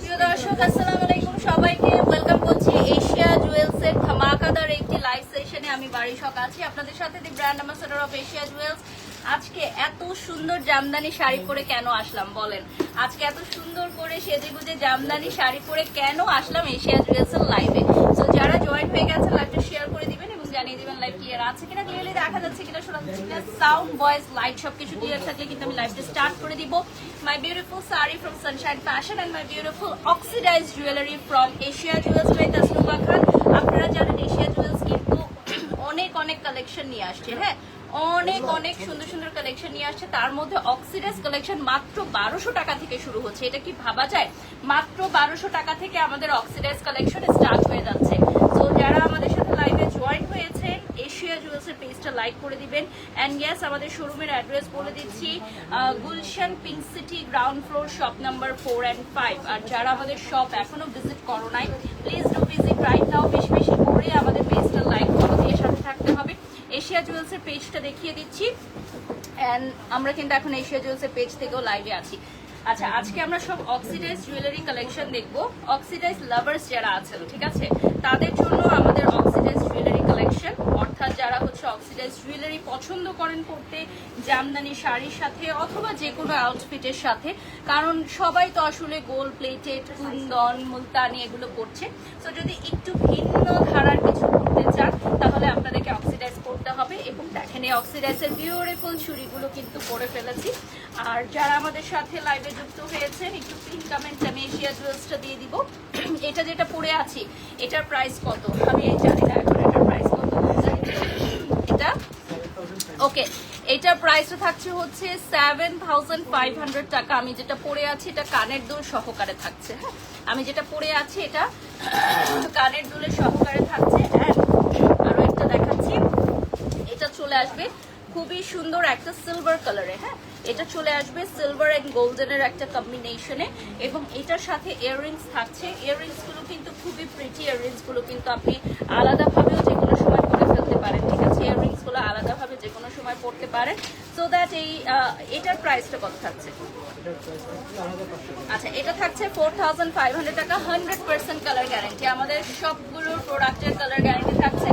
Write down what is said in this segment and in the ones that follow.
প্রিয় দর্শক আসসালামু আলাইকুম সবাইকে ওয়েলকাম করছি এশিয়া জুয়েলস এর ধামাকাদার একটি লাইভ সেশনে। আমি বারিশক আছি আপনাদের সাথে, the brand ambassador of Asia Jewels. আজকে এত সুন্দর জামদানি শাড়ি পরে কেন আসলাম বলেন? আজকে এত সুন্দর করে সেজেগুজে জামদানি শাড়ি পরে কেন আসলাম এশিয়া জুয়েলস এর লাইভে? সো যারা জয়েন হয়ে গেছে লাইভটা শেয়ার করে দিবেন এবং জানিয়ে দিবেন লাইভ ক্লিয়ার আছে কিনা, ক্লিয়ারলি দেখা যাচ্ছে কিনা, শোনা যাচ্ছে কিনা, সাউন্ড ভয়েস লাইট সবকিছু ক্লিয়ার থাকলে কিন্তু আমি লাইভটা স্টার্ট করে দিব। My beautiful sari from Sunshine Fashion and my beautiful oxidized jewelry from Asia Jewels by Tasnuba Khan. আপনারা জানেন এশিয়া জুয়েলস কিন্তু অনেক অনেক কালেকশন নিয়ে আসছে, হ্যাঁ অনেক অনেক সুন্দর সুন্দর কালেকশন নিয়ে আসছে। তার মধ্যে অক্সিডাইজ কালেকশন মাত্র 1200 টাকা থেকে শুরু হচ্ছে। এটা কি ভাবা যায়? মাত্র 1200 টাকা থেকে আমাদের অক্সিডাইজ কালেকশন স্টার্ট হয়ে যাচ্ছে। তো যারা আমাদের সাথে লাইভে জয়েন হয়েছেন এশিয়া জুয়েলসের পেজটা লাইক করে দিবেন। অ্যান্ড ইয়েস, আমাদের শোরুমের অ্যাড্রেস বলে দিচ্ছি, Gulshan pink City ground floor shop number 4 and 5। আর যারা আমাদের শপ এখনো ভিজিট করো নাই, please do visit right now. বেশি বেশি করে আমাদের পেজটা লাইক করে দিয়ে সাথে থাকতে হবে। এশিয়া জুয়েলসের পেজটা দেখিয়ে দিচ্ছি, অ্যান্ড আমরা কিন্তু এখন এশিয়া জুয়েলসের পেজ থেকেও লাইভে আছি। আচ্ছা, আজকে আমরা সব অক্সিডাইজ জুয়েলারি কালেকশন দেখবো। অক্সিডাইজ লাভার্স যারা আছেন, ঠিক আছে, তাদের জন্য আমাদের অক্সিডাইজ জুয়েলারি কালেকশন, অর্থাৎ যারা হচ্ছে অক্সিডাইজ জুয়েলারি পছন্দ করেন পড়তে জামদানি শাড়ির সাথে অথবা যে কোনো আউটফিটের সাথে, কারণ সবাই তো আসলে গোল্ড প্লেটেড, কুন্দন, মুলতানি এগুলো পড়ছে। তো যদি একটু ভিন্ন ধারার কিছু করতে চান তাহলে আপনাদেরকে অক্সিডাইজ করতে হবে। এবং দেখেন এই অক্সিডাইজের বিউটিফুল চুড়িগুলো কিন্তু পরে ফেলেছি। আর যারা আমাদের সাথে লাইভে যুক্ত হয়েছেন একটু পিন কমেন্টস আমি এশিয়া জুয়েলসটা দিয়ে দিব। এটা যেটা পরে আছি এটার প্রাইস কত আমি জানি না এখন, এটার প্রাইস কত এটা ওকে। এটার প্রাইসটা থাকছে হচ্ছে 7500 টাকা। আমি যেটা পরে আছি এটা কানের দুল সহকারে থাকছে। হ্যাঁ, আমি যেটা পরে আছি এটা কানের দুলের সহকারে থাকছে। আরো একটা দেখাচ্ছি, এটা চলে আসবে খুবই সুন্দর একটা সিলভার কালারে। হ্যাঁ, এটা চলে আসবে সিলভার এন্ড গোল্ডেনের একটা কম্বিনেশনে, এবং এটার সাথে ইয়াররিংস থাকছে। ইয়াররিংস গুলো কিন্তু খুবই প্রিটি। ইয়াররিংস গুলো কিন্তু আপনি আলাদাভাবেও যে কোনো সময় পরে ফেলতে পারেন, ঠিক আছে, ইয়াররিংস গুলো আলাদাভাবে যে কোনো সময় পড়তে পারেন। সো দ্যাট এটার প্রাইসটা কত থাকছে? আচ্ছা, এটা থাকছে 4500 টাকা। 100% কালার গ্যারান্টি। আমাদের সবগুলোর প্রোডাক্টের কালার গ্যারান্টি থাকছে।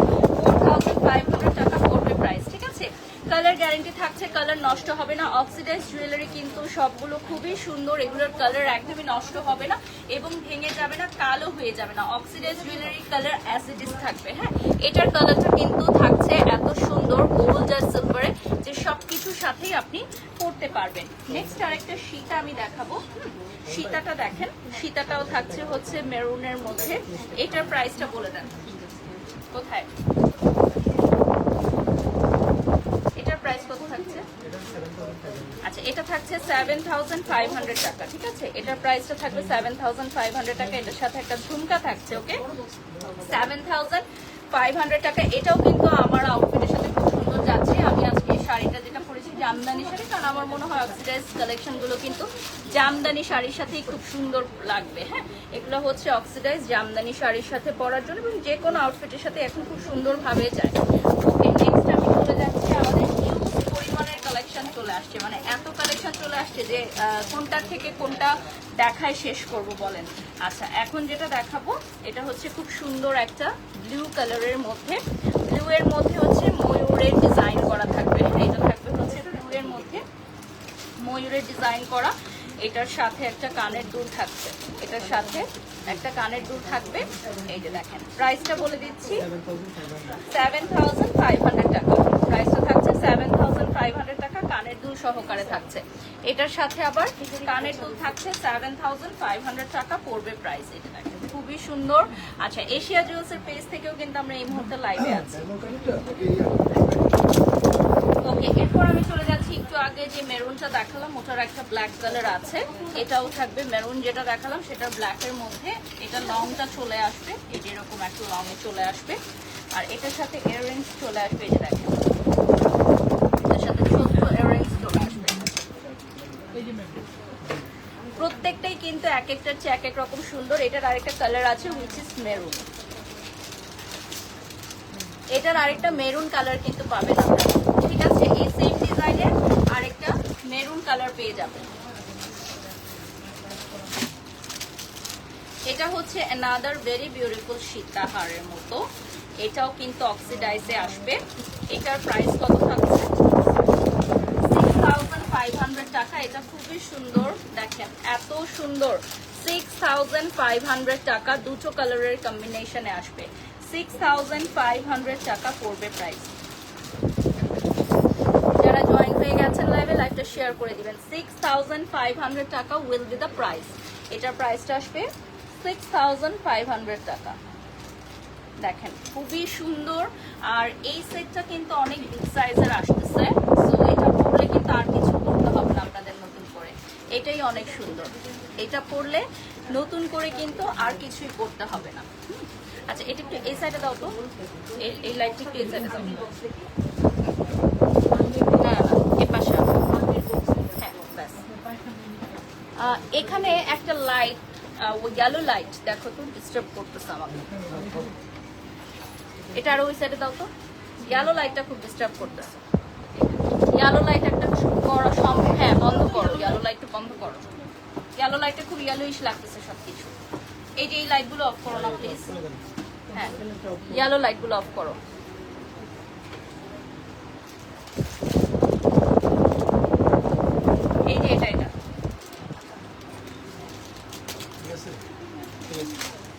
4500 টাকা পড়বে প্রাইস, ঠিক আছে। কালার গ্যারান্টি থাকছে, কালার নষ্ট হবে না। অক্সিডাইজ জুয়েলারি কিন্তু সবগুলো খুবই সুন্দর, এগুলোর কালার একদমই নষ্ট হবে না এবং ভেঙে যাবে না, কালো হয়ে যাবে না। অক্সিডাইজ জুয়েলারি কালার অ্যাসিডিস থাকবে। হ্যাঁ, এটার কালারটা কিন্তু থাকছে এত সুন্দর গোল্ড আর সিলভারে যে সবকিছুর সাথেই আপনি পরতে পারবেন। নেক্সট আরেকটা সীতা আমি দেখাবো। সীতাটা দেখেন, সীতাটাও থাকছে হচ্ছে মেরুনের মধ্যে। এটার প্রাইসটা বলে দেন কোথায়? প্রাইস কত থাকছে? আচ্ছা, এটা থাকছে 7500 টাকা, ঠিক আছে। এটার প্রাইসটা থাকবে 7500 টাকা। এটার সাথে একটা ঝুমকা থাকছে, ওকে, 7500 টাকা। এটাও কিন্তু আমার আউটফিটের সাথে খুব সুন্দর যাচ্ছে। আমি আজকে এই শাড়িটা যেটা পরেছি জামদানি শাড়ি, কারণ আমার মনে হয় অক্সিডাইজ কালেকশন গুলো কিন্তু জামদানি শাড়ির সাথেই খুব সুন্দর লাগবে। হ্যাঁ, এগুলো হচ্ছে অক্সিডাইজ জামদানি শাড়ির সাথে পরার জন্য এবং যে কোনো আউটফিটের সাথে এখন খুব সুন্দরভাবে যায়। ওকে, নেক্সট আমি চলে যাচ্ছি, আমাদের পরিমাণের কালেকশন চলে আসছে, মানে এত কালেকশন চলে আসছে যে কোনটা থেকে কোনটা দেখায় শেষ করব বলেন। আচ্ছা, এখন যেটা দেখাবো এটা হচ্ছে খুব সুন্দর একটা ব্লু কালারের মধ্যে। ব্লু এর মধ্যে হচ্ছে ময়ূরের ডিজাইন করা থাকবে। এটা থাকবে হচ্ছে ব্লু এর মধ্যে ময়ূরের ডিজাইন করা। এটার সাথে একটা কানের দুল থাকছে, এটার সাথে একটা কানের দুল থাকবে। এই যে দেখেন, প্রাইসটা বলে দিচ্ছি 7500 টাকা। প্রাইসটা থাকছে 7500 টাকা, কানের দুল সহকারে থাকছে। এটার সাথে আবার কানের দুল থাকছে 7500 টাকা পড়বে প্রাইস। এটা দেখেন খুবই সুন্দর। আচ্ছা, এশিয়া জুয়েলসের পেজ থেকেও কিন্তু আমরা এই মুহূর্তে লাইভে আছি। ওকে, এরপর আমি চলে যাচ্ছি একটু আগে যে মেরুনটা দেখালাম ওটার একটা ব্ল্যাক কালার আছে। এটাও থাকবে মেরুন যেটা দেখালাম সেটা ব্ল্যাকের মধ্যে। এটা লংটা চলে আসবে, এই যে এরকম একটা লং চলে আসবে। আর এটার সাথে ইয়াররিংস চলে আসবে, এই যে দেখেন এটার সাথে ছোট্ট ইয়াররিংস চলে আসবে। প্রত্যেকটাই কিন্তু এক একটার চেয়ে এক এক রকম সুন্দর। এটার আরেকটা কালার আছে হুইচ ইজ মেরুন। এটার আরেকটা মেরুন কালার কিন্তু পাবেন আপনারা, ঠিক আছে। এই সেম ডিজাইনের আরেকটা মেরুন কালার পেয়ে যাবেন। এটা হচ্ছে অ্যানাদার ভেরি বিউটিফুল সীতাহারের মতো, এটাও কিন্তু অক্সিডাইজে আসবে। এটার প্রাইস কত থাকছে? 6500 টাকা। এটা খুবই সুন্দর, দেখেন এত সুন্দর। 6500 টাকা, দুটো কালারের কম্বিনেশনে আসবে। 6500 টাকা পড়বে প্রাইস। যারা জয়েন হয়ে গেছেন লাইভে, লাইভটা শেয়ার করে দিবেন। 6500 টাকা উইল বি দ্য প্রাইস। এটার প্রাইসটা আসবে 6500 টাকা। দেখেন খুবই সুন্দর। আর এই সেটটা কিন্তু অনেক বিগ সাইজের আসতেছে, সো এটা পরলে কিন্তু আর কিছু করতে হবে না আপনাদের নতুন করে। এটাই অনেক সুন্দর, এটা পরলে নতুন করে কিন্তু আর কিছুই করতে হবে না। আচ্ছা, এটা একটু এই সাইডে দাও তো, এই লাইটটা একটু এই সাইডে দাও। না না, এ পাশে হ্যাঁ ব্যাস। এখানে একটা লাইট, ইয়েলো লাইট দেখো তো, ডিস্টার্ব করতেছে আমাকে। এটা আরো ওই সাইডে দাও তো, ইয়েলো লাইটটা খুব ডিস্টার্ব করতেছে। ইয়েলো লাইট একটা করো, হ্যাঁ বন্ধ করো, ইয়েলো লাইটটা বন্ধ করো। ইয়েলো লাইটটা খুব ইয়েলোইশ লাগতেছে সবকিছু। এই যে এই লাইটগুলো অফ করো না প্লিজ। হ্যাঁ, ইয়েলো লাইটগুলো অফ করো। এই যে এটা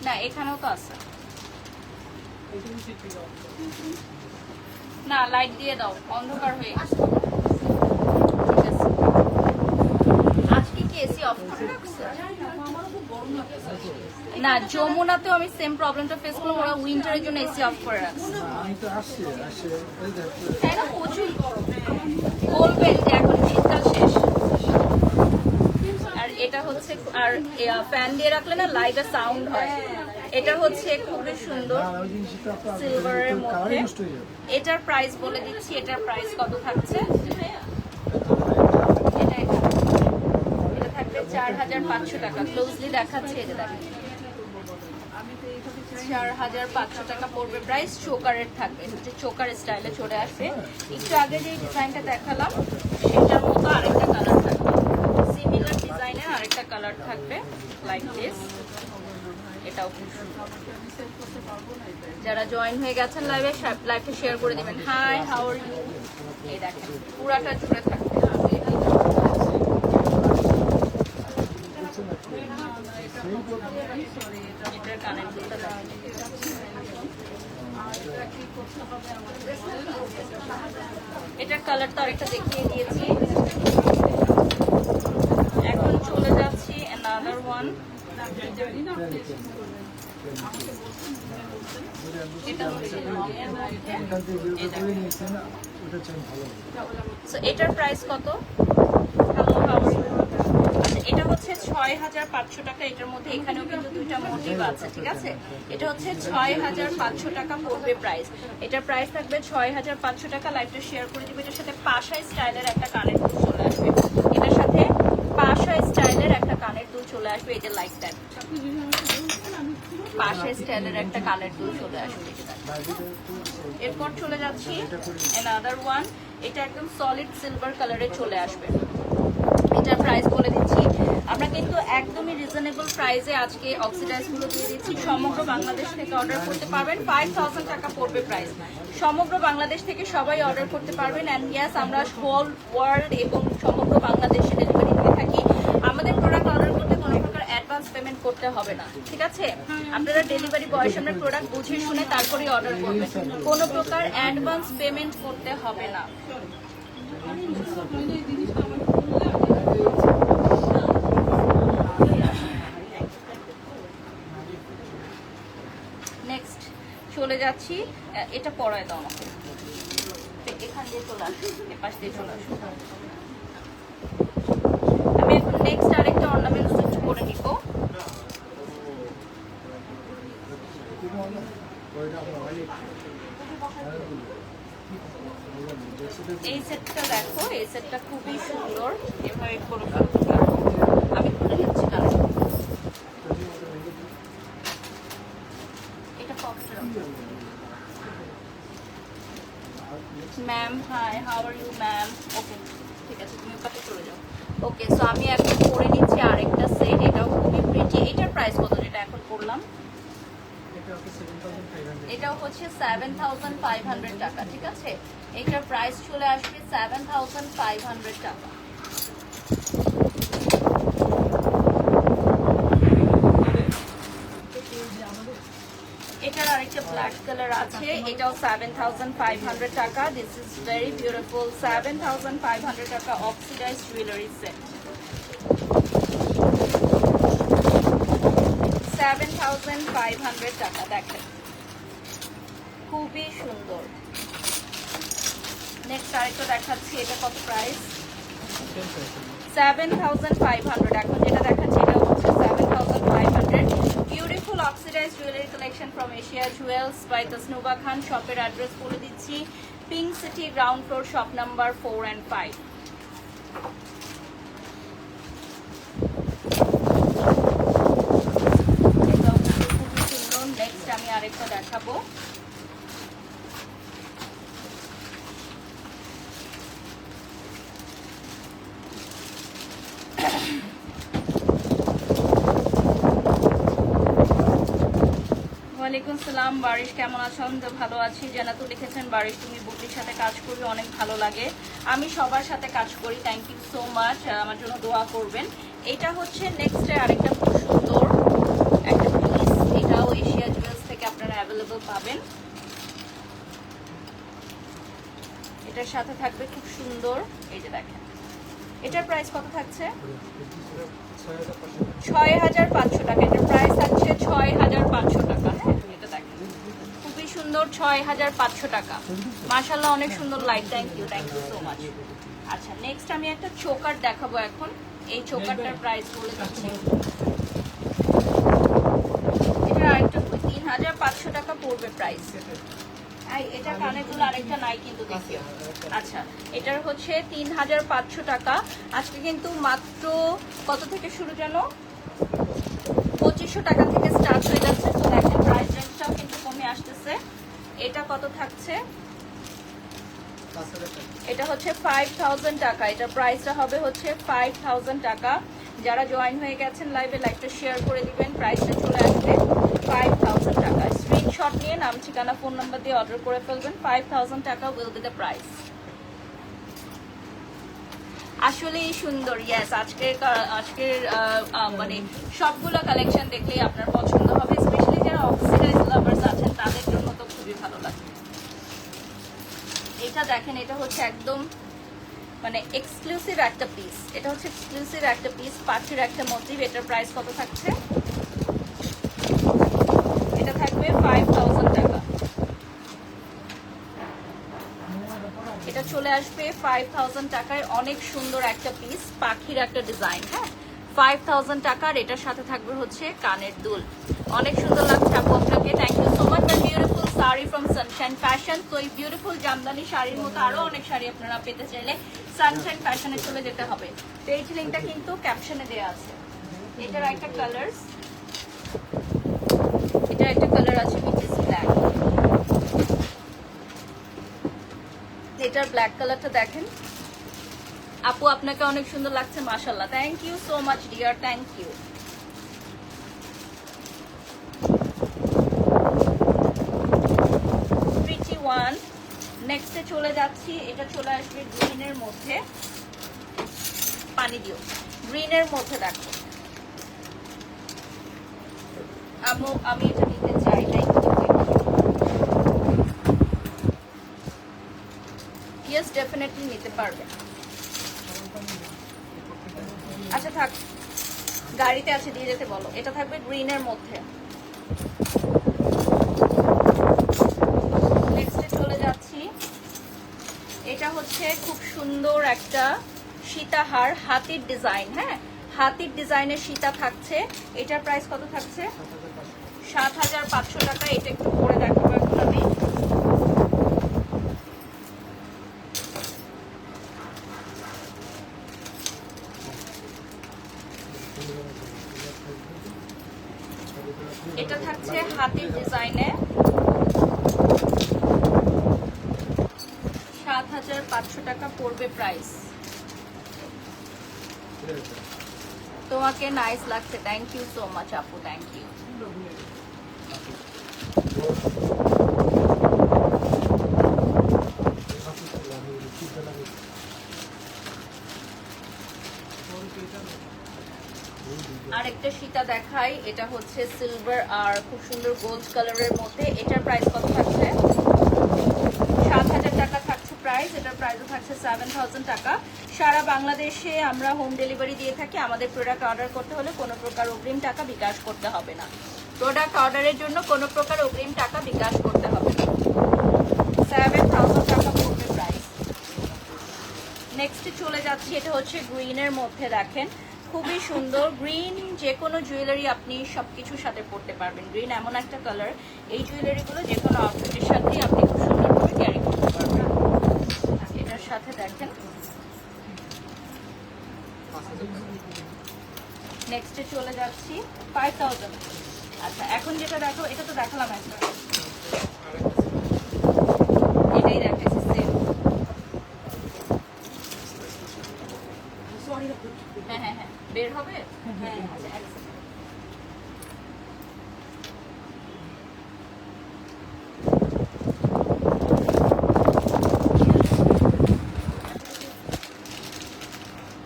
না, এখানেও তো আছে না, লাইট দিয়ে দাও, অন্ধকার হয়ে গেছে। আজকে কি এসি অফ করে রাখছে? না, যমুনাতেও আমি সেম প্রবলেমটা ফেস করলাম, ওরা উইন্টারের জন্য এসি অফ করে রাখছে। তাই না, প্রচুর বলবেন যে এখন শীতকাল শেষ। আর এটা হচ্ছে, আর ফ্যান দিয়ে রাখলে না লাইটের সাউন্ড হয়। এটা হচ্ছে খুবই সুন্দর সিলভারের মধ্যে। এটার প্রাইস বলে দিচ্ছি, এটার প্রাইস কত থাকছে? এটা থাকবে 4500 টাকা। ক্লোজলি দেখাচ্ছে, এটা দেখেন 4500 টাকা পড়বে প্রাইস। চোকারের থাকবে, হচ্ছে চোকার স্টাইলে চলে আসবে। একটু আগে যে ডিজাইনটা দেখালাম সেটার মতো আরেকটা কালার থাকবে, সিমিলার ডিজাইনের আরেকটা কালার থাকবে লাইক দিস। এটাও খুব সুন্দর। যারা জয়েন হয়ে গেছেন লাইভে, লাইভটা শেয়ার করে দিবেন। Hi, how are you? এই দেখেন পুরাটা জুড়ে থাকবে। এটার কানেক্টটা দেখেন, এটার কালার তো আরেকটা দেখিয়ে দিয়েছি। এখন চলে যাচ্ছি another one। এটার প্রাইস কত? এটা হচ্ছে 6500 টাকা। এটার মধ্যে এখানেও কিন্তু দুইটা মোটিভ আছে, ঠিক আছে? এটা হচ্ছে 6500 টাকা পড়বে প্রাইস। এটার প্রাইস থাকবে 6500 টাকা। লাইভটা শেয়ার করে দিবে। এটার সাথে পাশা স্টাইলের একটা কানের দুল চলে আসবে। এটার সাথে পাশা স্টাইলের একটা কানের দুল চলে আসবে। এই যে লাইক দ্যাট, পাশা স্টাইলের একটা কানের দুল চলে আসবে। এরপর চলে যাচ্ছি another one। এটা একদম সলিড সিলভার কালারে চলে আসবে। এটার প্রাইস বলে দিচ্ছি, আমরা কিন্তু একদমই রিজনেবল প্রাইসে আজকে অক্সিডাইজ গুলো দিয়ে দিচ্ছি। সমগ্র বাংলাদেশ থেকে অর্ডার করতে পারবেন। 5000 টাকা পড়বে প্রাইস। সমগ্র বাংলাদেশ থেকে সবাই অর্ডার করতে পারবেন। অ্যান্ড ইয়াস, আমরা হোল ওয়ার্ল্ড এবং সমগ্র বাংলাদেশে ডেলিভারি দিয়ে থাকি। আমাদের প্রোডাক্ট অর্ডার করতে কোনো প্রকার অ্যাডভান্স পেমেন্ট করতে হবে না, ঠিক আছে? আপনারা ডেলিভারি বয়ের সামনে প্রোডাক্ট বুঝে শুনে তারপরেই অর্ডার করবেন। কোনো প্রকার অ্যাডভান্স পেমেন্ট করতে হবে না। নেক্সট চলে যাচ্ছি, এটা পরায় দাও আমাকে, এখান দিয়ে চলে আসো, এপাশ দিয়ে চলে আসো। আমি এখন নেক্সট আরেকটা অর্নামেন্ট সুইচ করে নিব। এই সেটটা দেখো, এই সেটটা খুবই সুন্দর। এভাবে করে আমি খুলে নিচ্ছি কারণ এটা পকেটে রাখো। Ma'am hi, how are you ma'am? Okay, 7,500 টাকা, ঠিক আছে? এটার প্রাইস চলে আসবে 7,500 টাকা। এটার আরেকটা ব্ল্যাক কালার আছে, এটাও 7,500 টাকা। দিস ইজ ভেরি বিউটিফুল, 7,500 টাকা অক্সিডাইজ জুয়েলারি সেট। 7,500 টাকা, দেখেন খুবই সুন্দর। নেক্সট আরেকটা দেখাচ্ছি, এটা কত প্রাইস? 7,500। এখন যেটা দেখাচ্ছি এটা হচ্ছে 7,500। Beautiful oxidize jewellery collection from Asia Jewels by Tasnuba Khan. শপের অ্যাড্রেস বলে দিচ্ছি, Pink City, ground floor, shop number 4 and 5। Next আমি আরেকটা দেখাবো, ওয়ালাইকুম সালাম। বারিশ কেমন আছেন? ভালো আছি। জানাতু লিখেছেন, বারিশ তুমি বুটির সাথে কাজ করবে, অনেক ভালো লাগে। আমি সবার সাথে কাজ করি, থ্যাংক ইউ সো মাচ। আমার জন্য দোয়া করবেন। এটা হচ্ছে নেক্সটে আরেকটা খুব সুন্দর একটা পিস, এটাও এশিয়া জুয়েলস থেকে আপনারা অ্যাভেলেবল পাবেন। এটার সাথে থাকবে খুব সুন্দর, এই যে দেখেন এটার প্রাইস কত থাকছে? 6,500 টাকা। এটার প্রাইস থাকছে 6,500 টাকা। হ্যাঁ, এটা দেখেন খুবই সুন্দর, 6,500 টাকা। মাশাআল্লাহ, অনেক সুন্দর light, thank you so much. আচ্ছা, নেক্সট আমি একটা চোকার দেখাবো এখন। এই চোকারটার প্রাইস বলে দিচ্ছি, এটা আরেকটা 3,500 টাকা পড়বে প্রাইস। এটা কানেরগুলো আরেকটা নাই কিন্তু দেখিও। আচ্ছা, এটার হচ্ছে 3,500 টাকা। আজকে কিন্তু মাত্র কত থেকে শুরু জানো? 2,500 টাকা থেকে স্টার্ট হয়ে যাচ্ছে। তো দেখেন প্রাইস রেঞ্জটাও কিন্তু কমে আসতেছে। এটা কত থাকছে? এটা হচ্ছে 5,000 টাকা। এটা প্রাইসটা হবে হচ্ছে 5,000 টাকা। যারা জয়েন হয়ে গেছেন লাইভে, লাইভটা শেয়ার করে দিবেন, প্রাইসটা চলে আসবে 5,000 টাকা। স্ক্রিনশট নিয়ে নাম, ঠিকানা, ফোন নাম্বার দিয়ে অর্ডার করে ফেলবেন। 5,000 টাকা উইল বি দ্য প্রাইস। আসলেই সুন্দর। ইয়েস, আজকের মানে সবগুলো কালেকশন দেখলেই আপনার পছন্দ হবে, স্পেশালি যারা অক্সিডাইজ লাভার্স আছেন তাদের জন্য তো খুবই ভালো লাগে। এটা দেখেন, এটা হচ্ছে একদম মানে এক্সক্লুসিভ একটা পিস। এটা হচ্ছে এক্সক্লুসিভ একটা পিস, পাখির একটা মোটিভ। এটার প্রাইস কত থাকছে? এটা থাকবে 5,000 টাকা। এটা চলে আসবে 5,000 টাকায়। অনেক সুন্দর একটা পিস, পাখির একটা ডিজাইন। হ্যাঁ, 5,000 টাকার। এটার সাথে থাকবে হচ্ছে কানের দুল। অনেক সুন্দর লাগছে আপু আপনাকে, thank you so much. Beautiful sari from Sunshine Fashion. তো এই বিউটিফুল জামদানি শাড়ির মতো আরো অনেক শাড়ি আপনারা পেতে চাইলে সানশাইন ফ্যাশনে চলে যেতে হবে। পেজ লিঙ্কটা কিন্তু ক্যাপশনে দেওয়া আছে। এটার একটা কালার, এটা একটা কালার আছে which is black। এটার ব্ল্যাক কালারটা দেখেন আপু, আপনাকে অনেক সুন্দর লাগছে, মাশাআল্লাহ। Thank you so much dear, thank you. Pretty one. নেক্সটে চলে যাচ্ছি, এটা চলে আসবে গ্রিনের মধ্যে। পানি দিও, গ্রিনের মধ্যে দেখো। আমি এটা নিতে চাই, তাই ইয়েস ডেফিনেটলি নিতে পারবে। আচ্ছা থাক, গাড়িতে আছে, দিয়ে যেতে বলো। এটা থাকবে গ্রিনের মধ্যে। নেক্সটে চলে যাচ্ছি, এটা হচ্ছে খুব সুন্দর একটা সীতাহার, হাতির ডিজাইন। হ্যাঁ, হাতির ডিজাইনের সীতা থাকছে। এটার প্রাইস কত থাকছে? 7,500 টাকা। এটা একটু পরে দেখাবো এখন আমি। এটা থাকছে হাতির ডিজাইনে, 7,500 টাকা পড়বে প্রাইস। তোমাকে নাইস লাগছে, থ্যাংক ইউ সো মাচ আপু, থ্যাংক ইউ। আরেকটা সীতা দেখাই, এটা হচ্ছে সিলভার আর খুব সুন্দর গোল্ড কালারের মধ্যে। এটার প্রাইস কত থাকছে? 7,000 টাকা থাকছে প্রাইস। এটার প্রাইসও থাকছে 7,000 টাকা। সারা বাংলাদেশে আমরা হোম ডেলিভারি দিয়ে থাকি। আমাদের প্রোডাক্ট অর্ডার করতে হলে কোনো প্রকার অগ্রিম টাকা বিকাশ করতে হবে না। প্রোডাক্ট অর্ডারের জন্য কোনো প্রকার অগ্রিম টাকা বিকাশ করতে হবে না। 7,000 টাকা পড়বে প্রাইস। নেক্সটে চলে যাচ্ছি, এটা হচ্ছে গ্রিনের মধ্যে। দেখেন খুবই সুন্দর গ্রিন, যে কোনো জুয়েলারি আপনি সবকিছুর সাথে পরতে পারবেন। গ্রিন এমন একটা কালার, এই জুয়েলারিগুলো যে কোনো আউটফিটের সাথে আপনি খুব সুন্দরভাবে ক্যারি করতে পারবেন। এটার সাথে দেখেন নেক্সটে চলে যাচ্ছি 5,000। আচ্ছা এখন যেটা দেখো, এটা তো দেখালাম একটা, এটাই দেখাচ্ছি সেম। হ্যাঁ হ্যাঁ হ্যাঁ বের হবে। হ্যাঁ আচ্ছা এক second।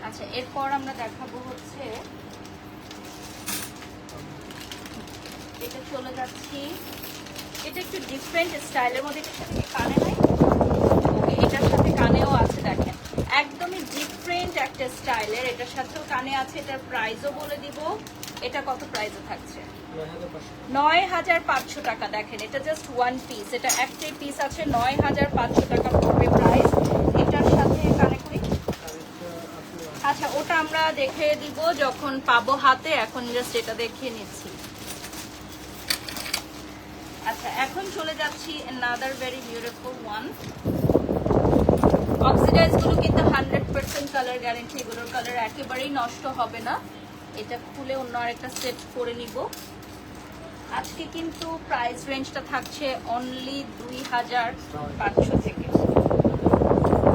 আচ্ছা এরপর আমরা দেখাবো হচ্ছে, এটা চলে যাচ্ছি, এটা একটু ডিফারেন্ট স্টাইলের মধ্যে। এটার সাথে কি কানে নাই? ওকে, এটার সাথে কানেও আছে। দেখেন একদমই ডিফারেন্ট একটা স্টাইলের, এটার সাথেও কানে আছে। এটার প্রাইসও বলে দিব। এটা কত প্রাইসে থাকছে? 9,500 টাকা। দেখেন এটা জাস্ট ওয়ান পিস, এটা একটাই পিস আছে। 9,500 টাকা পড়বে প্রাইস। এটার সাথে কানে করি, আচ্ছা ওটা আমরা দেখে দিব যখন পাবো হাতে, এখন জাস্ট এটা দেখিয়ে নিচ্ছি। আচ্ছা এখন চলে যাচ্ছি another very beautiful one। Oxidise গুলো কিন্তু 100% কালার গ্যারান্টি, এগুলোর কালার একেবারেই নষ্ট হবে না। এটা খুলে অন্য আরেকটা সেট করে নিব। আজকে কিন্তু প্রাইস রেঞ্জটা থাকছে অনলি 2,500 থেকে।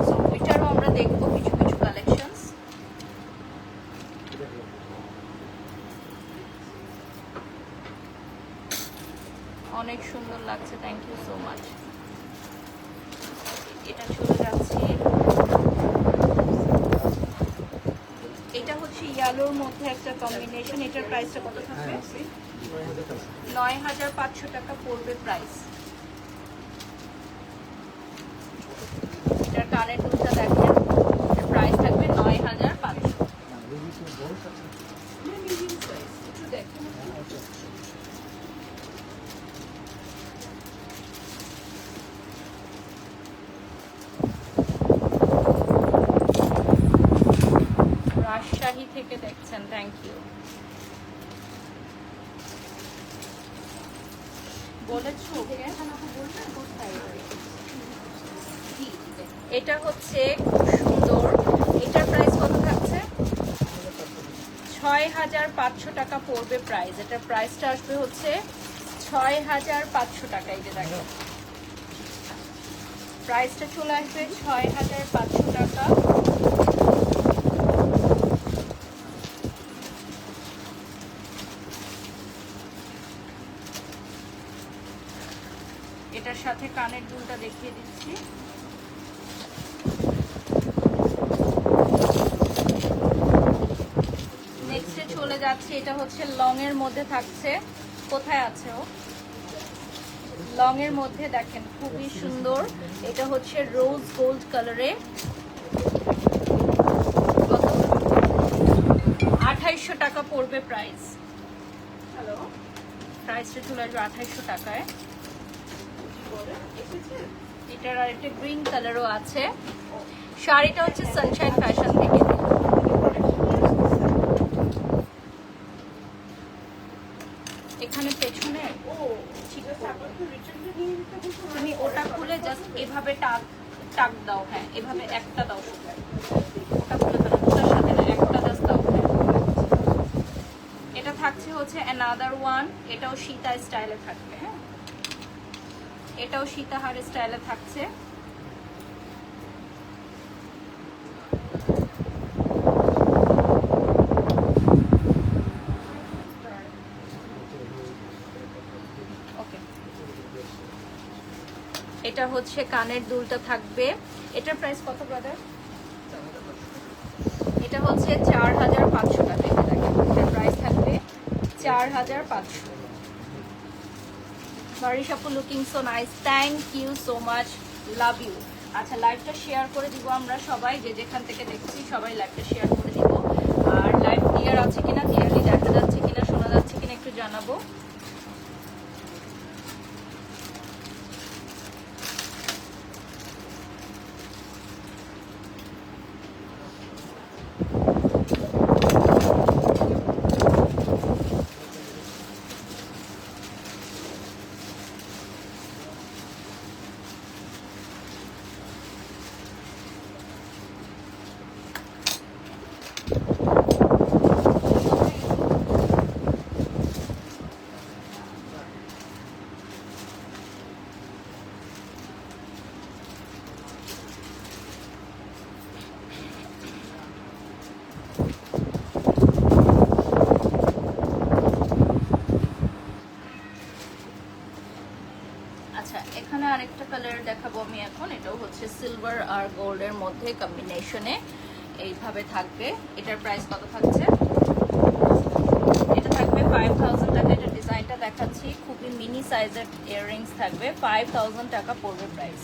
সো ওইটারও আমরা দেখবো কিছু কিছু কালেকশনস। অনেক সুন্দর লাগছে, থ্যাংক ইউ সো মাচ। এটা চলে যাচ্ছে, এটা হচ্ছে ইয়েলোর মধ্যে একটা কম্বিনেশন। এটার প্রাইসটা কত থাকবে? 9,500 টাকা পড়বে প্রাইস। এটার কানের দুলটা দেখেন, প্রাইস থাকবে 9,500। দেখেন রাজশাহী থেকে দেখছেন, থ্যাংক ইউ। বলেছো এটা হচ্ছে খুব সুন্দর। এটার প্রাইস কত থাকছে? 6,500 টাকা পড়বে প্রাইস। এটার প্রাইসটা আসবে হচ্ছে 6,500 টাকা। এই যে দেখো প্রাইসটা চলে আসবে 6,500 টাকা। এটার সাথে কানের দুলটা দেখিয়ে দিচ্ছি। নেক্সটে চলে যাচ্ছে, এটা হচ্ছে লং এর মধ্যে থাকছে। কোথায় আছে ও? লং এর মধ্যে দেখেন খুবই সুন্দর। এটা হচ্ছে রোজ গোল্ড কালারে। 2,800 টাকা পড়বে প্রাইস। হ্যালো, প্রাইসটা চলে আসবে 2,800 টাকায়। এটার আর একটা গ্রিন কালারও আছে। শাড়িটা হচ্ছে সানশাইন ফ্যাশন থেকে। এখানে পেছনে তুমি ওটা খুলে জাস্ট এভাবে টাক টাক দাও। হ্যাঁ এভাবে একটা দাও, ওটা খুলে ফেলো, ওটার সাথে না, একটা জাস্ট দাও। এটা থাকছে হচ্ছে another one। এটাও সীতা স্টাইলে থাকবে। হ্যাঁ এটাও সীতাহার স্টাইলে থাকছে। এটা হচ্ছে কানের দুলটা থাকবে। এটার প্রাইস কত ব্রাদার? এটা হচ্ছে 4,500 টাকা। এটা দেখেন এটার প্রাইস 4500। বারিশ আপু looking so nice, thank you so much, love you. আচ্ছা, লাইভটা শেয়ার করে দিব আমরা সবাই, যে যেখান থেকে দেখছি সবাই লাইভটা শেয়ার করে দিব। আর লাইভ ক্লিয়ার আছে কিনা, ক্লিয়ারলি দেখা যাচ্ছে কিনা, শোনা যাচ্ছে কিনা একটু জানাবো। এখানে আরেকটা কালার দেখাবো আমি এখন, এটাও হচ্ছে সিলভার আর গোল্ডের মধ্যে কম্বিনেশনে এইভাবে থাকবে। এটার প্রাইস কত থাকছে? এটা থাকবে 5000 টাকা। এটা ডিজাইনটা দেখাচ্ছি, খুবই মিনি সাইজের ইয়াররিংস থাকবে, 5000 টাকা পড়বে প্রাইস।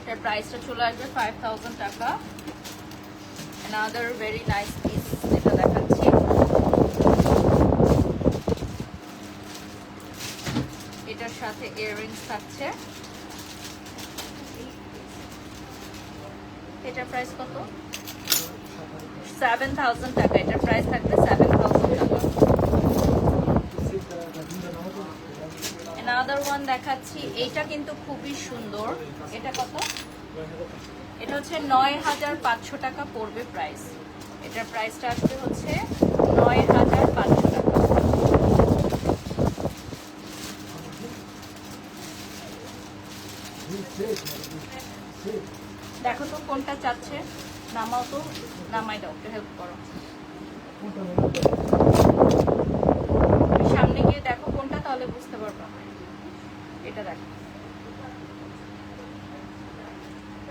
এটার প্রাইসটা চলে আসবে 5000 টাকা। অ্যানাদার ভেরি নাইস পিস যেটা দেখাচ্ছি, এটার সাথে ইয়াররিংস থাকছে। এটার প্রাইস কত? 7000 টাকা। এটার প্রাইস থাকবে 7000 টাকা। another one দেখাচ্ছি, এটা কিন্তু খুবই সুন্দর। এটা কত? এটা হচ্ছে 9500 টাকা পড়বে প্রাইস। এটার প্রাইসটা আসবে হচ্ছে 9500 টাকা। দেখো তো কোনটা চাচ্ছে, নামাও তো, নামাই দাও, একটু হেল্প করো। সামনে গিয়ে দেখো কোনটা, তাহলে বুঝতে পারবো। এটা দেখো,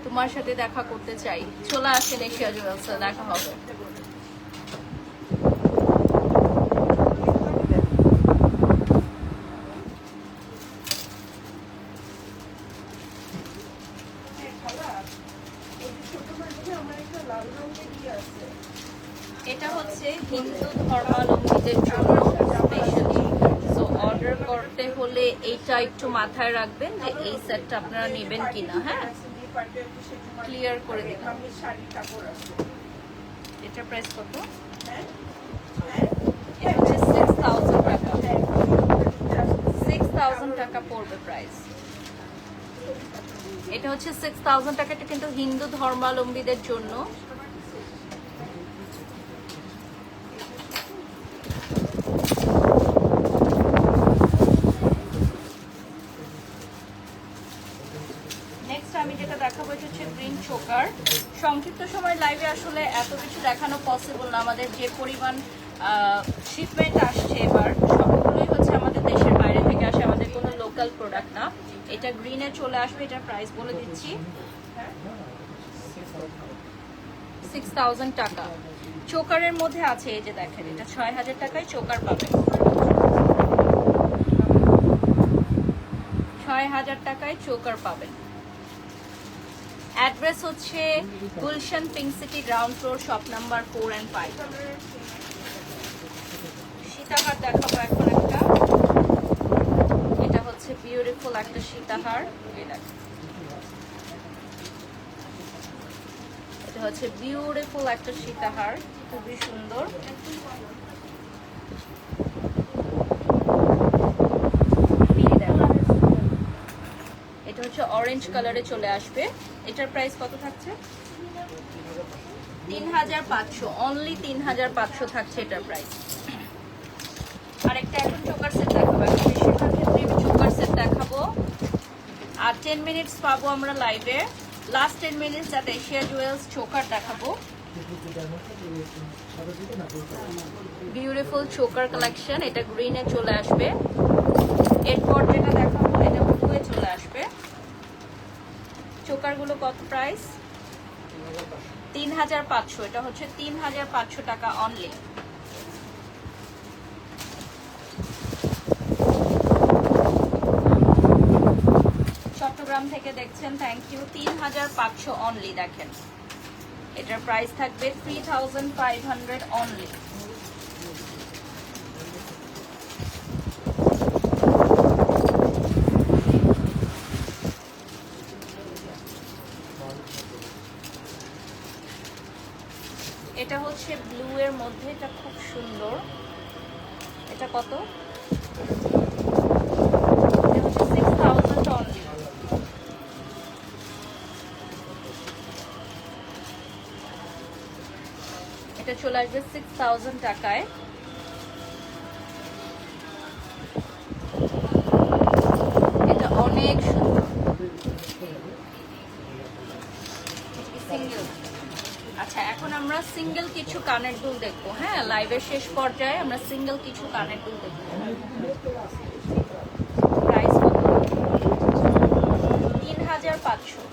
তোমার সাথে দেখা করতে চাই, চলে আসেন এশিয়া জুয়েলার্সে, দেখা হবে। এটা হচ্ছে হিন্দু ধর্মাবলম্বীদের জন্য স্পেশালি, সো অর্ডার করতে হলে এইটা একটু মাথায় রাখবেন যে এই সেটটা আপনারা নেবেন কিনা। হ্যাঁ, ক্লিয়ার করে দিলাম। এটার প্রাইস কত? এটা হচ্ছে 6000 টাকা। 6000 টাকা পড়বে প্রাইস। এটা হচ্ছে 6000 টাকা। এটা কিন্তু হিন্দু ধর্মাবলম্বীদের জন্য। আমি যেটা দেখাবো এটা হচ্ছে গ্রিন চোকার। সংক্ষিপ্ত সময় লাইভে আসলে এত কিছু দেখানো পসিবল না, আমাদের যে পরিমাণ শিপমেন্ট আসছে এবার সবগুলোই হচ্ছে আমাদের দেশের বাইরে থেকে আসে, আমাদের কোনো লোকাল প্রোডাক্ট না। এটা গ্রিনে চলে আসবে। এটার প্রাইস বলে দিচ্ছি 6000 টাকা। চোকারের মধ্যে আছে, এই যে দেখেন, এটা 6000 টাকায় চোকার পাবেন। 6000 টাকায় চোকার পাবেন। অ্যাড্রেস হচ্ছে Gulshan pink City, ground floor, shop number 4 and 5। সীতাহার দেখাবো এখন একটা। এটা হচ্ছে বিউটিফুল একটা সীতাহার। এটা হচ্ছে বিউটিফুল একটা সীতাহার, খুবই সুন্দর। এটা হচ্ছে অরেঞ্জ কালারে চলে আসবে। এটার প্রাইস কত থাকছে? 3500, অনলি 3500 থাকছে এটার প্রাইস। আরেকটা এখন চোকার সেট দেখাবো, এখন বেশিরভাগ ক্ষেত্রে চোকার সেট দেখাবো। আর 10 মিনিটস পাবো আমরা লাইভে, লাস্ট 10 মিনিটস যাতে এশিয়া জুয়েলস চোকার দেখাবো। Beautiful choker collection. এটা গ্রিনে চলে আসবে। এরপর যেটা দেখাবো এটা ব্লুয়ে চলে আসবে। চোকারগুলো কত প্রাইস? 3500। এটা হচ্ছে 3500 টাকা অনলি। চট্টগ্রাম থেকে দেখছেন, থ্যাংক ইউ। 3500 অনলি। দেখেন এটার প্রাইস থাকবে 3500 অনলি। এটা হচ্ছে ব্লু এর মধ্যে, এটা খুব সুন্দর। এটা কত? এটা হচ্ছে 6000 অনলি। এটা চলে আসবে 6000 টাকায়। এটা অনেক সুন্দর। সিঙ্গেল। আচ্ছা, এখন আমরা সিঙ্গেল কিছু কানের দুল দেখবো। হ্যাঁ, লাইভের শেষ পর্যায়ে আমরা সিঙ্গেল কিছু কানের দুল দেখবো। প্রাইস কত? 3500।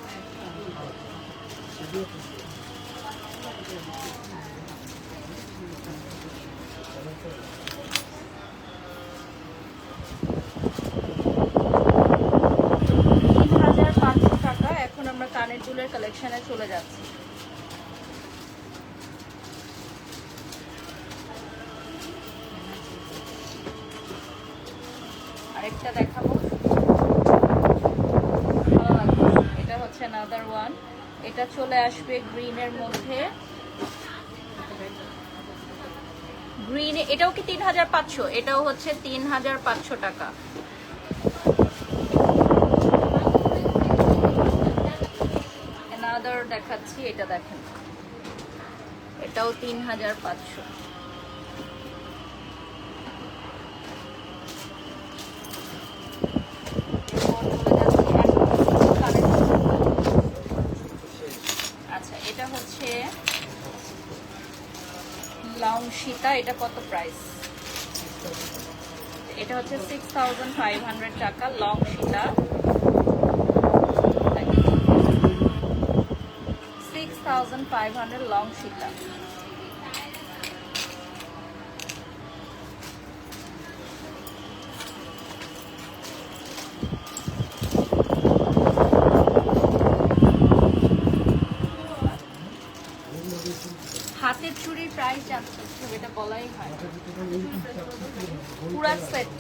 টাকা। এখন আমরা কানের দুলের কালেকশনে চলে যাচ্ছি। আরেকটা দেখাবো, ভালো লাগবে। এটা হচ্ছে another one। এটা চলে আসবে গ্রিনের মধ্যে। গ্রিন, এটাও কি 3500? এটাও হচ্ছে 3500 টাকা। another দেখাচ্ছি, এটা দেখেন, এটাও 3500। আচ্ছা, এটা হচ্ছে লং সীতা। এটা কত প্রাইস? এটা হচ্ছে 6500 টাকা লং সীতা। 6500 লং সীতা। হাতের চুড়ির প্রাইস জানতে হবে, এটা বলাই হয়। পুরা সেট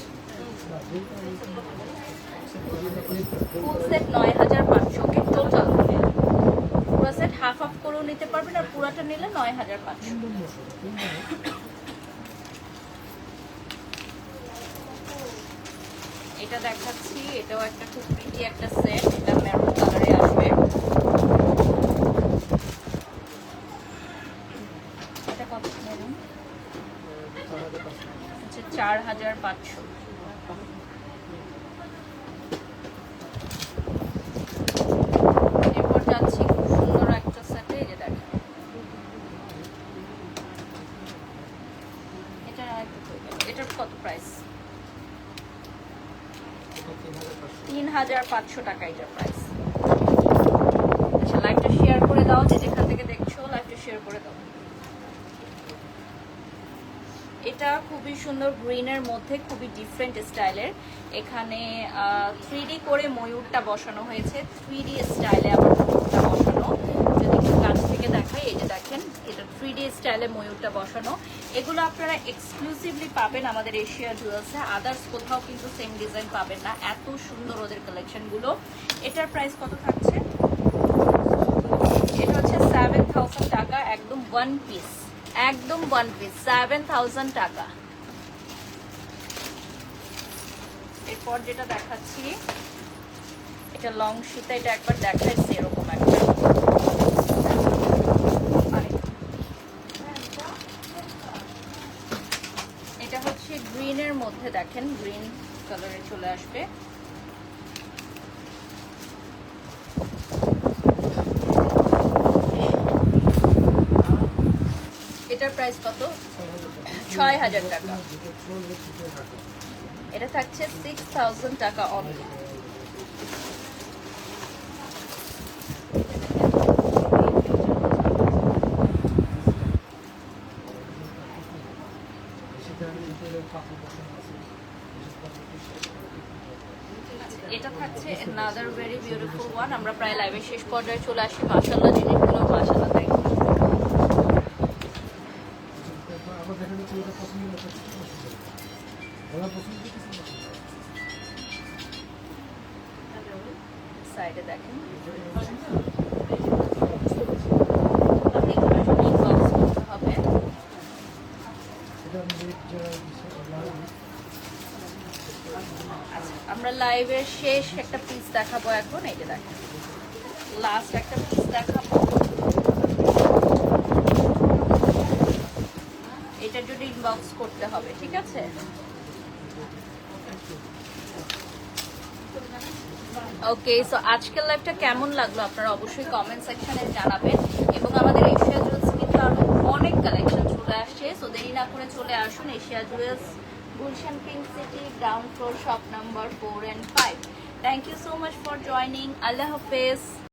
ফুল সেট 9500 কে টোটাল। পুরা সেট হাফ হাফ করেও নিতে পারবেন, আর পুরাটা নিলে 9500। এটা দেখাচ্ছি, এটাও একটা খুব প্রিটি একটা সেট। এটা মেরুন কালারে আসবে। এটা কত মেরুন? আচ্ছা, 4500। এরপর যাচ্ছি খুব সুন্দর একটা সেটে। এই যে দেখেন, এটার কত প্রাইস? 3500 টাকা এটার প্রাইস। আচ্ছা, লাইভটা শেয়ার করে দাও, যে যেখান থেকে দেখছো লাইভটা শেয়ার করে দাও। এটা খুবই সুন্দর গ্রিনের মধ্যে, খুবই ডিফারেন্ট স্টাইলের। এখানে 3D করে ময়ূরটা বসানো হয়েছে, 3D স্টাইলে আবার ময়ূরটা বসানো। যদি একটু কাছ থেকে দেখাই, এই যে দেখেন, এটা 3D স্টাইলে ময়ূরটা বসানো। এগুলো আপনারা এক্সক্লুসিভলি পাবেন আমাদের এশিয়া জুয়েলার্সে, আদার্স কোথাও কিন্তু সেম ডিজাইন পাবেন না। এত সুন্দর ওদের কালেকশনগুলো। এটার প্রাইস কত থাকছে? এটা হচ্ছে 7000 টাকা, একদম ওয়ান পিস, একদম ওয়ান পিস 7000 টাকা। এরপর যেটা দেখাচ্ছি, এটা লং সীতা। এটা একবার দেখাইছি এরকম একটা। এটা হচ্ছে গ্রিনের মধ্যে, দেখেন গ্রিন কালারে চলে আসবে। এটার প্রাইস কত? 6000 টাকা। এটা থাকছে 6000 টাকা অনলি। এটা থাকছে another very beautiful one. আমরা প্রায় লাইভের শেষ পর্যায়ে চলে আসি। মাশাআল্লাহ, জিনিসগুলো মাশাআল্লাহ দেখুন। সাইডে দেখেন, হবে আমরা লাইভের শেষ একটা পিস দেখাবো এখন। এই যে দেখেন, লাস্ট একটা পিস দেখাবো। এটার জন্য ইনবক্স করতে হবে, ঠিক আছে? ওকে, সো আজকের লাইভটা কেমন লাগলো আপনারা অবশ্যই কমেন্ট সেকশনে জানাবেন। এবং আমাদের এশিয়া জুয়েলস কিন্তু আরো অনেক কালেকশন চলে আসছে, সো দেরি না করে চলে আসুন Asia jewels, Gulshan pink City, ground floor, shop number 4 and 5. Thank you so much for joining. Allah Hafiz.